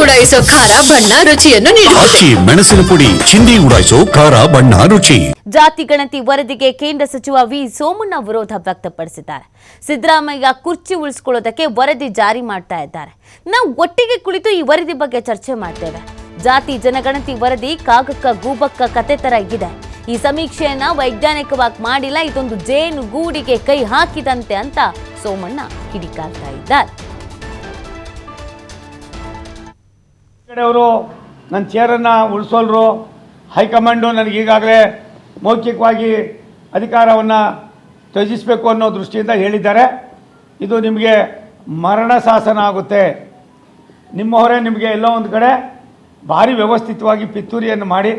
ಉಡಾಯಿಸೋ ಖಾರ ಬಣ್ಣ ರುಚಿಯನ್ನು ನೀಡುತ್ತದೆ. ಮೆಣಸಿನ ಪುಡಿ ಚಿಂದಿ ಉಡಾಯಿಸೋ ಖಾರ ಬಣ್ಣ ರುಚಿ. ಜಾತಿ ಗಣತಿ ವರದಿಗೆ ಕೇಂದ್ರ ಸಚಿವ ವಿ ಸೋಮಣ್ಣ ವಿರೋಧ ವ್ಯಕ್ತಪಡಿಸಿದ್ದಾರೆ. ಸಿದ್ದರಾಮಯ್ಯ ಕುರ್ಚಿ ಉಳಿಸಿಕೊಳ್ಳೋದಕ್ಕೆ ವರದಿ ಜಾರಿ ಮಾಡ್ತಾ ಇದ್ದಾರೆ. ನಾವು ಒಟ್ಟಿಗೆ ಕುಳಿತು ಈ ವರದಿ ಬಗ್ಗೆ ಚರ್ಚೆ ಮಾಡ್ತೇವೆ. ಜಾತಿ ಜನಗಣತಿ ವರದಿ ಕಾಗಕ್ಕ ಗೂಬಕ್ಕ ಕತೆ ತರ ಇದೆ. ಈ ಸಮೀಕ್ಷೆಯನ್ನ ವೈಜ್ಞಾನಿಕವಾಗಿ ಮಾಡಿಲ್ಲ, ಇದೊಂದು ಜೇನು ಗೂಡಿಗೆ ಕೈ ಹಾಕಿದಂತೆ ಅಂತ ಸೋಮಣ್ಣ ಕಿಡಿಕಾರ್ತಾ ಇದ್ದಾರೆ. ಅವರು ನನ್ನ ಚೇರನ್ನು ಉಳಿಸೋಲ್ರು, ಹೈಕಮಾಂಡು ನನಗೆ ಈಗಾಗಲೇ ಮೌಖಿಕವಾಗಿ ಅಧಿಕಾರವನ್ನು ತ್ಯಜಿಸಬೇಕು ಅನ್ನೋ ದೃಷ್ಟಿಯಿಂದ ಹೇಳಿದ್ದಾರೆ. ಇದು ನಿಮಗೆ ಮರಣ ಶಾಸನ ಆಗುತ್ತೆ. ನಿಮ್ಮವರೇ ನಿಮಗೆ ಎಲ್ಲೋ ಒಂದು ಕಡೆ ಭಾರಿ ವ್ಯವಸ್ಥಿತವಾಗಿ ಪಿತೂರಿಯನ್ನು ಮಾಡಿ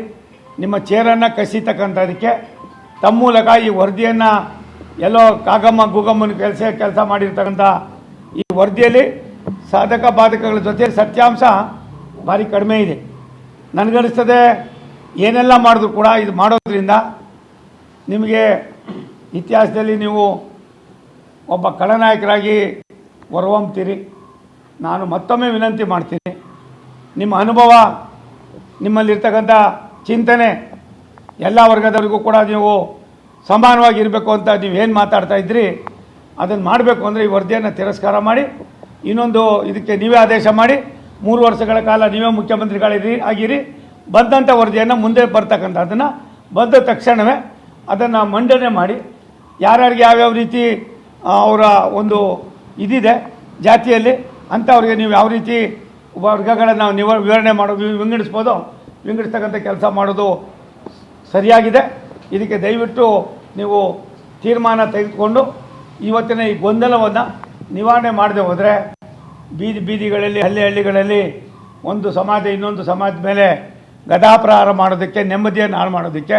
ನಿಮ್ಮ ಚೇರನ್ನು ಕಸಿತಕ್ಕಂಥದಕ್ಕೆ ತಮ್ಮ ಮೂಲಕ ಈ ವರದಿಯನ್ನು ಎಲ್ಲೋ ಕಾಗಮ್ಮ ಗೂಗಮ್ಮನ ಕೆಲಸ ಮಾಡಿರ್ತಕ್ಕಂಥ ಈ ವರದಿಯಲ್ಲಿ ಸಾಧಕ ಬಾಧಕಗಳ ಜೊತೆ ಸತ್ಯಾಂಶ ಭಾರಿ ಕಡಿಮೆ ಇದೆ. ನನಗನ್ನಿಸ್ತದೆ ಏನೆಲ್ಲ ಮಾಡಿದ್ರು ಕೂಡ ಇದು ಮಾಡೋದ್ರಿಂದ ನಿಮಗೆ ಇತಿಹಾಸದಲ್ಲಿ ನೀವು ಒಬ್ಬ ಖಳನಾಯಕರಾಗಿ ಹೊರಹೊಮ್ತೀರಿ. ನಾನು ಮತ್ತೊಮ್ಮೆ ವಿನಂತಿ ಮಾಡ್ತೀನಿ, ನಿಮ್ಮ ಅನುಭವ, ನಿಮ್ಮಲ್ಲಿರ್ತಕ್ಕಂಥ ಚಿಂತನೆ ಎಲ್ಲ ವರ್ಗದವರಿಗೂ ಕೂಡ ನೀವು ಸಮಾನವಾಗಿರಬೇಕು ಅಂತ ನೀವೇನು ಮಾತಾಡ್ತಾ ಇದ್ರಿ ಅದನ್ನು ಮಾಡಬೇಕು ಅಂದರೆ ಈ ವರದಿಯನ್ನು ತಿರಸ್ಕಾರ ಮಾಡಿ ಇನ್ನೊಂದು ಇದಕ್ಕೆ ನೀವೇ ಆದೇಶ ಮಾಡಿ 3 ವರ್ಷಗಳ ಕಾಲ ನೀವೇ ಮುಖ್ಯಮಂತ್ರಿಗಳಿರಿ ಬಂದಂಥ ವರದಿಯನ್ನು ಮುಂದೆ ಬರ್ತಕ್ಕಂಥದ್ದನ್ನು ಬಂದ ತಕ್ಷಣವೇ ಅದನ್ನು ಮಂಡನೆ ಮಾಡಿ ಯಾರ್ಯಾರಿಗೆ ಯಾವ್ಯಾವ ರೀತಿ ಅವರ ಒಂದು ಇದಿದೆ ಜಾತಿಯಲ್ಲಿ ಅಂಥವ್ರಿಗೆ ನೀವು ಯಾವ ರೀತಿ ವರ್ಗಗಳನ್ನು ವಿವರಣೆ ವಿಂಗಡಿಸ್ಬೋದು, ವಿಂಗಡಿಸ್ತಕ್ಕಂಥ ಕೆಲಸ ಮಾಡೋದು ಸರಿಯಾಗಿದೆ. ಇದಕ್ಕೆ ದಯವಿಟ್ಟು ನೀವು ತೀರ್ಮಾನ ತೆಗೆದುಕೊಂಡು ಇವತ್ತಿನ ಈ ಗೊಂದಲವನ್ನು ನಿವಾರಣೆ ಮಾಡದೆ ಹೋದರೆ ಬೀದಿಗಳಲ್ಲಿ ಹಳ್ಳಿಗಳಲ್ಲಿ ಒಂದು ಸಮಾಜ ಇನ್ನೊಂದು ಸಮಾಜದ ಮೇಲೆ ಗದಾಪ್ರಹಾರ ಮಾಡೋದಕ್ಕೆ, ನೆಮ್ಮದಿಯನ್ನು ಹಾಳು ಮಾಡೋದಕ್ಕೆ,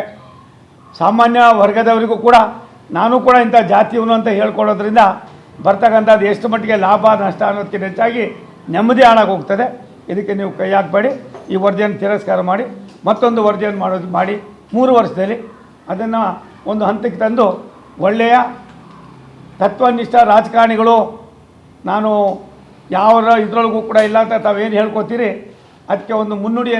ಸಾಮಾನ್ಯ ವರ್ಗದವರಿಗೂ ಕೂಡ ನಾನು ಕೂಡ ಇಂಥ ಜಾತಿಯವನು ಅಂತ ಹೇಳ್ಕೊಳ್ಳೋದ್ರಿಂದ ಬರ್ತಕ್ಕಂಥದ್ದು ಎಷ್ಟು ಮಟ್ಟಿಗೆ ಲಾಭ ನಷ್ಟ ಅನ್ನೋದಕ್ಕಿಂತ ಹೆಚ್ಚಾಗಿ ನೆಮ್ಮದಿ ಹಾಳಾಗಿ ಹೋಗ್ತದೆ. ಇದಕ್ಕೆ ನೀವು ಕೈ ಹಾಕಬೇಡಿ. ಈ ವರದಿಯನ್ನು ತಿರಸ್ಕಾರ ಮಾಡಿ ಮತ್ತೊಂದು ವರದಿಯನ್ನು ಮಾಡಿ 3 ವರ್ಷದಲ್ಲಿ ಅದನ್ನು ಒಂದು ಹಂತಕ್ಕೆ ತಂದು ಒಳ್ಳೆಯ ತತ್ವನಿಷ್ಠ ರಾಜಕಾರಣಿಗಳು, ನಾನು ಯಾವ ಇದರೊಳಗೂ ಕೂಡ ಇಲ್ಲ ಅಂತ ತಾವೇನು ಹೇಳ್ಕೊತೀರಿ ಅದಕ್ಕೆ ಒಂದು ಮುನ್ನುಡಿಯನ್ನು